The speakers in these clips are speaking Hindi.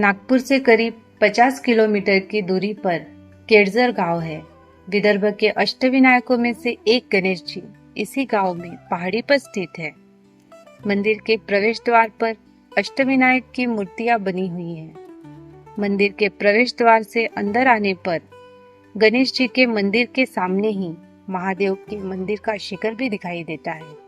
नागपुर से करीब 50 किलोमीटर की दूरी पर केळझर गांव है। विदर्भ के अष्टविनायकों में से एक गणेश जी इसी गांव में पहाड़ी पर स्थित है। मंदिर के प्रवेश द्वार पर अष्टविनायक की मूर्तियां बनी हुई हैं। मंदिर के प्रवेश द्वार से अंदर आने पर गणेश जी के मंदिर के सामने ही महादेव के मंदिर का शिखर भी दिखाई देता है।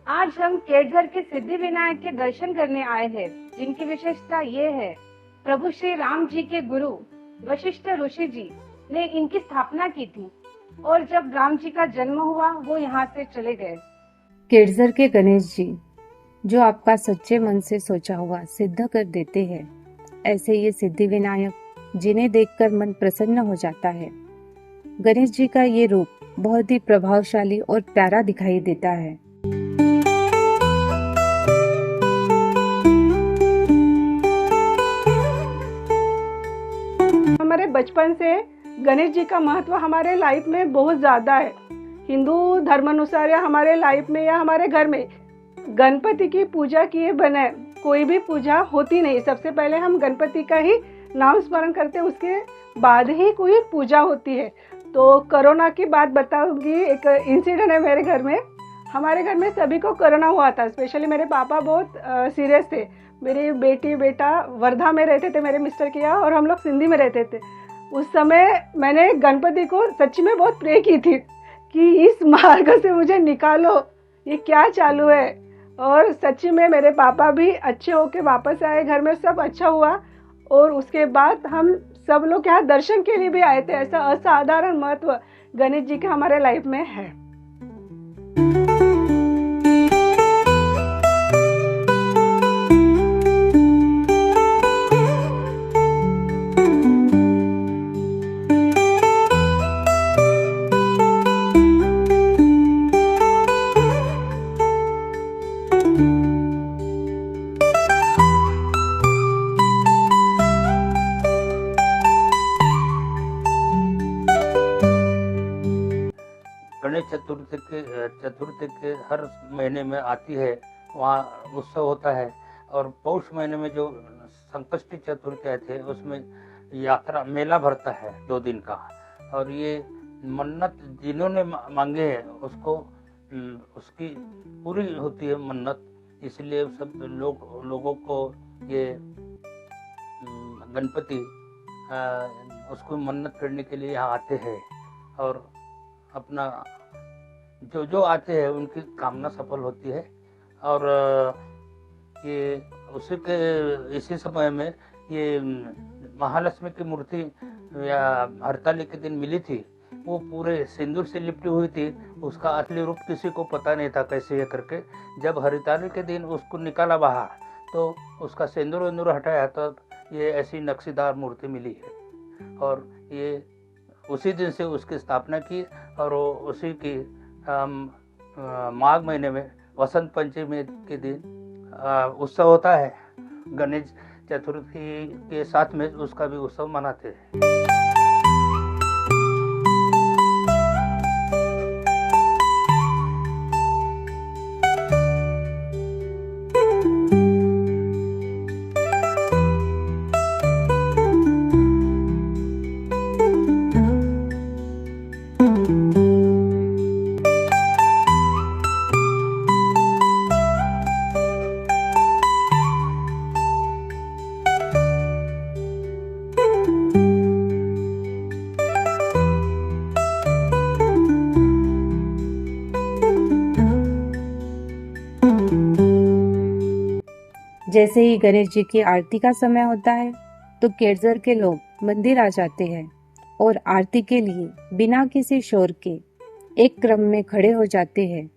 आज हम केळझर के सिद्धि विनायक के दर्शन करने आए हैं, जिनकी विशेषता ये है, प्रभु श्री राम जी के गुरु वशिष्ठ ऋषि जी ने इनकी स्थापना की थी और जब राम जी का जन्म हुआ वो यहाँ से चले गए। केळझर के गणेश जी जो आपका सच्चे मन से सोचा हुआ सिद्ध कर देते हैं, ऐसे ये सिद्धि विनायक जिन्हें देखकर मन प्रसन्न हो जाता है। गणेश जी का ये रूप बहुत ही प्रभावशाली और प्यारा दिखाई देता है। हमारे बचपन से गणेश जी का महत्व हमारे लाइफ में बहुत ज़्यादा है। हिंदू धर्म अनुसार या हमारे लाइफ में या हमारे घर में गणपति की पूजा किए बिना कोई भी पूजा होती नहीं। सबसे पहले हम गणपति का ही नाम स्मरण करते हैं, उसके बाद ही कोई पूजा होती है। तो कोरोना की बात बताऊंगी। एक इंसिडेंट है मेरे घर में। हमारे घर में सभी को कोरोना हुआ था। स्पेशली मेरे पापा बहुत सीरियस थे। मेरी बेटी बेटा वर्धा में रहते थे, मेरे मिस्टर के यहाँ, और हम लोग सिंधी में रहते थे। उस समय मैंने गणपति को सच्ची में बहुत प्रे की थी कि इस मार्ग से मुझे निकालो, ये क्या चालू है। और सच्ची में मेरे पापा भी अच्छे होके वापस आए, घर में सब अच्छा हुआ। और उसके बाद हम सब लोग यहाँ दर्शन के लिए भी आए थे। ऐसा असाधारण महत्व गणेश जी का हमारे लाइफ में है। गणेश चतुर्थी के हर महीने में आती है, वहाँ उत्सव होता है। और पौष महीने में जो संकष्टी चतुर्थी आती है उसमें यात्रा मेला भरता है 2 दिन का। और ये मन्नत जिन्होंने मांगे हैं उसको उसकी पूरी होती है मन्नत। इसलिए सब लोगों को ये गणपति उसको मन्नत करने के लिए यहाँ आते हैं और अपना जो आते हैं उनकी कामना सफल होती है। और ये इसी समय में ये महालक्ष्मी की मूर्ति या हरताली के दिन मिली थी। वो पूरे सिंदूर से लिपटी हुई थी। उसका असली रूप किसी को पता नहीं था कैसे ये करके। जब हरताली के दिन उसको निकाला बाहर तो उसका सिंदूर हटाया तो ये ऐसी नक्शीदार मूर्ति मिली है। और ये उसी दिन से उसकी स्थापना की। और उसी की माघ महीने में वसंत पंचमी के दिन उत्सव होता है। गणेश चतुर्थी के साथ में उसका भी उत्सव मनाते हैं। जैसे ही गणेश जी की आरती का समय होता है तो केडझर के लोग मंदिर आ जाते हैं और आरती के लिए बिना किसी शोर के एक क्रम में खड़े हो जाते हैं।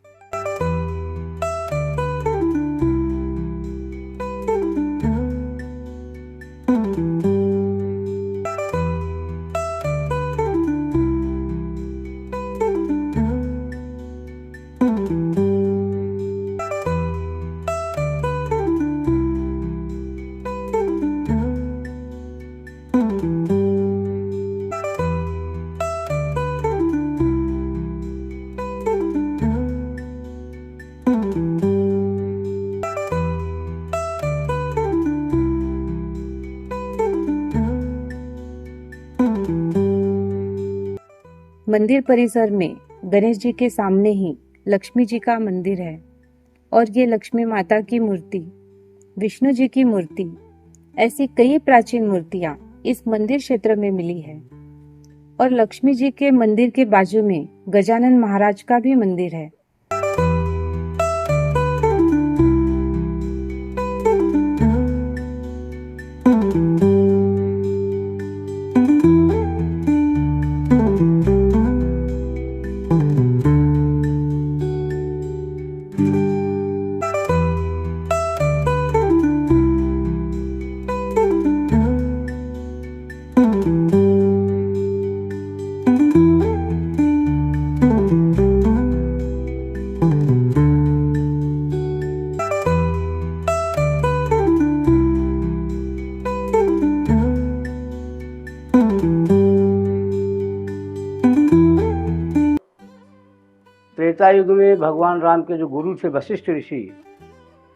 मंदिर परिसर में गणेश जी के सामने ही लक्ष्मी जी का मंदिर है और ये लक्ष्मी माता की मूर्ति, विष्णु जी की मूर्ति, ऐसी कई प्राचीन मूर्तियां इस मंदिर क्षेत्र में मिली है। और लक्ष्मी जी के मंदिर के बाजू में गजानन महाराज का भी मंदिर है। त्रेता युग में भगवान राम के जो गुरु थे वशिष्ठ ऋषि,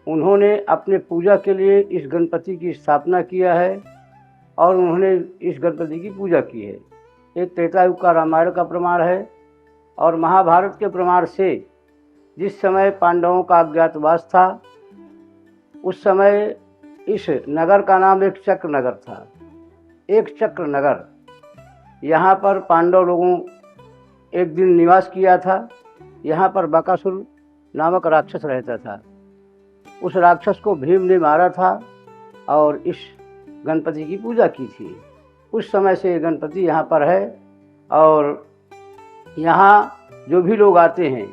उन्होंने अपने पूजा के लिए इस गणपति की स्थापना किया है और उन्होंने इस गणपति की पूजा की है। एक त्रेता युग का रामायण का प्रमाण है और महाभारत के प्रमाण से जिस समय पांडवों का अज्ञातवास था उस समय इस नगर का नाम एक चक्र नगर था। एक चक्र नगर, यहाँ पर पांडव लोगों एक दिन निवास किया था। यहाँ पर बकासुर नामक राक्षस रहता था। उस राक्षस को भीम ने मारा था और इस गणपति की पूजा की थी। उस समय से गणपति यहाँ पर है और यहाँ जो भी लोग आते हैं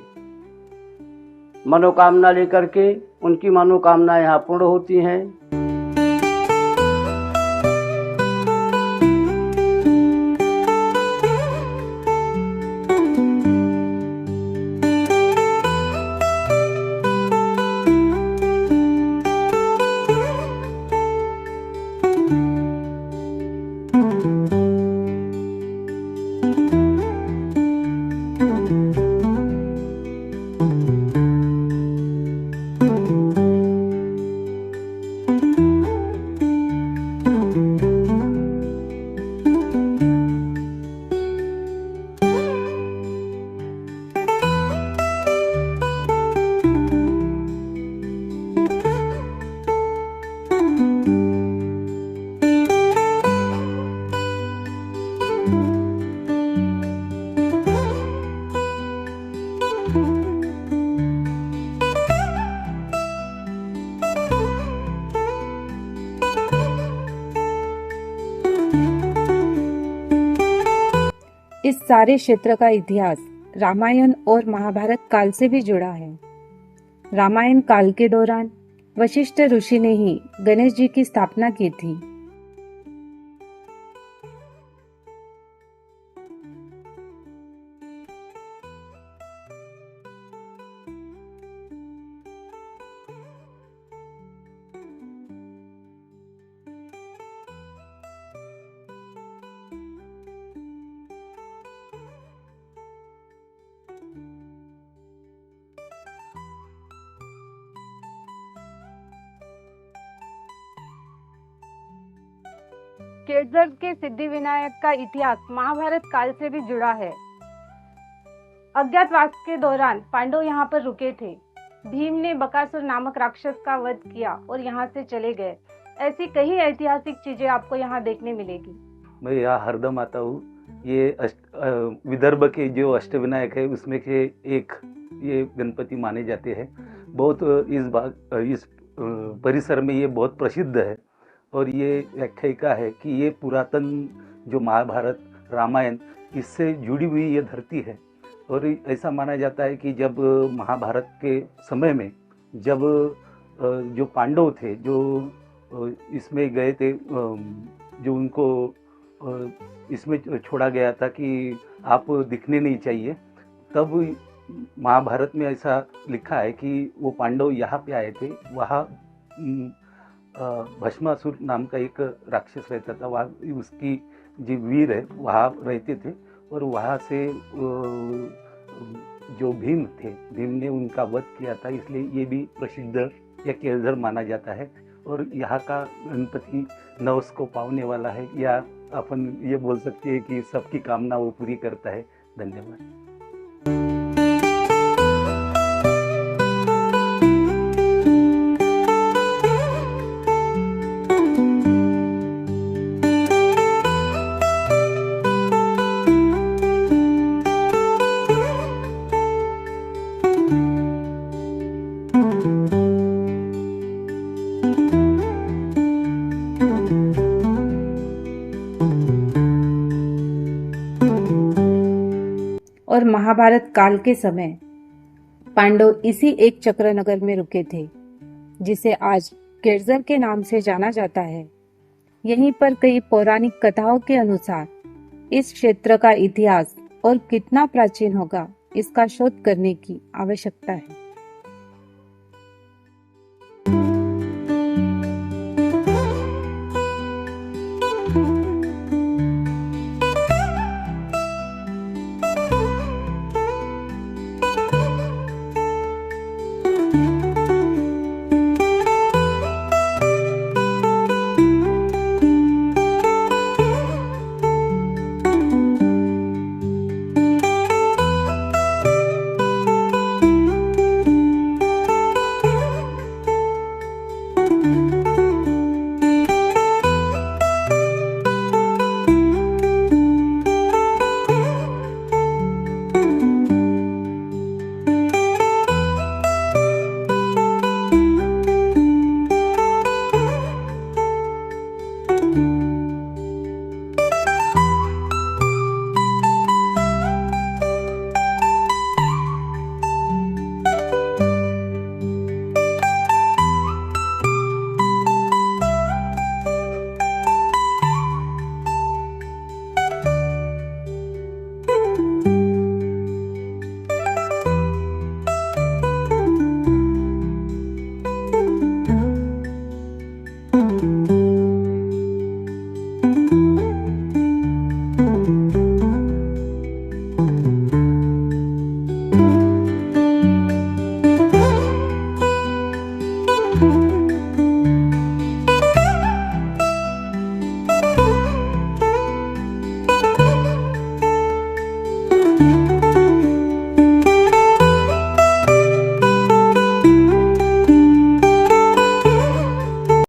मनोकामना लेकर के, उनकी मनोकामना यहाँ पूर्ण होती हैं। इस सारे क्षेत्र का इतिहास रामायण और महाभारत काल से भी जुड़ा है। रामायण काल के दौरान वशिष्ठ ऋषि ने ही गणेश जी की स्थापना की थी। केडझर के सिद्धिविनायक का इतिहास महाभारत काल से भी जुड़ा है। अज्ञातवास के दौरान पांडव यहाँ पर रुके थे। भीम ने बकासुर नामक राक्षस का वध किया और यहाँ से चले गए। ऐसी कई ऐतिहासिक चीजें आपको यहाँ देखने मिलेगी। मैं यहाँ हरदम आता हूँ। ये विदर्भ के जो अष्टविनायक है उसमें के एक ये गणपति माने जाते हैं। बहुत इस परिसर में ये बहुत प्रसिद्ध है। और ये आख्यायिका है कि ये पुरातन जो महाभारत रामायण इससे जुड़ी हुई ये धरती है। और ऐसा माना जाता है कि जब महाभारत के समय में जब जो पांडव थे जो इसमें गए थे, जो उनको इसमें छोड़ा गया था कि आप दिखने नहीं चाहिए, तब महाभारत में ऐसा लिखा है कि वो पांडव यहाँ पे आए थे। वहाँ भस्मासुर नाम का एक राक्षस रहता था, वहाँ उसकी जो वीर है वहाँ रहते थे। और वहाँ से जो भीम थे, भीम ने उनका वध किया था, इसलिए ये भी प्रसिद्ध या केळझर माना जाता है। और यहाँ का गणपति नवस को पावने वाला है, या अपन ये बोल सकते हैं कि सबकी कामना वो पूरी करता है। धन्यवाद। और महाभारत काल के समय पांडव इसी एक चक्रनगर में रुके थे, जिसे आज केळझर के नाम से जाना जाता है। यहीं पर कई पौराणिक कथाओं के अनुसार इस क्षेत्र का इतिहास और कितना प्राचीन होगा, इसका शोध करने की आवश्यकता है।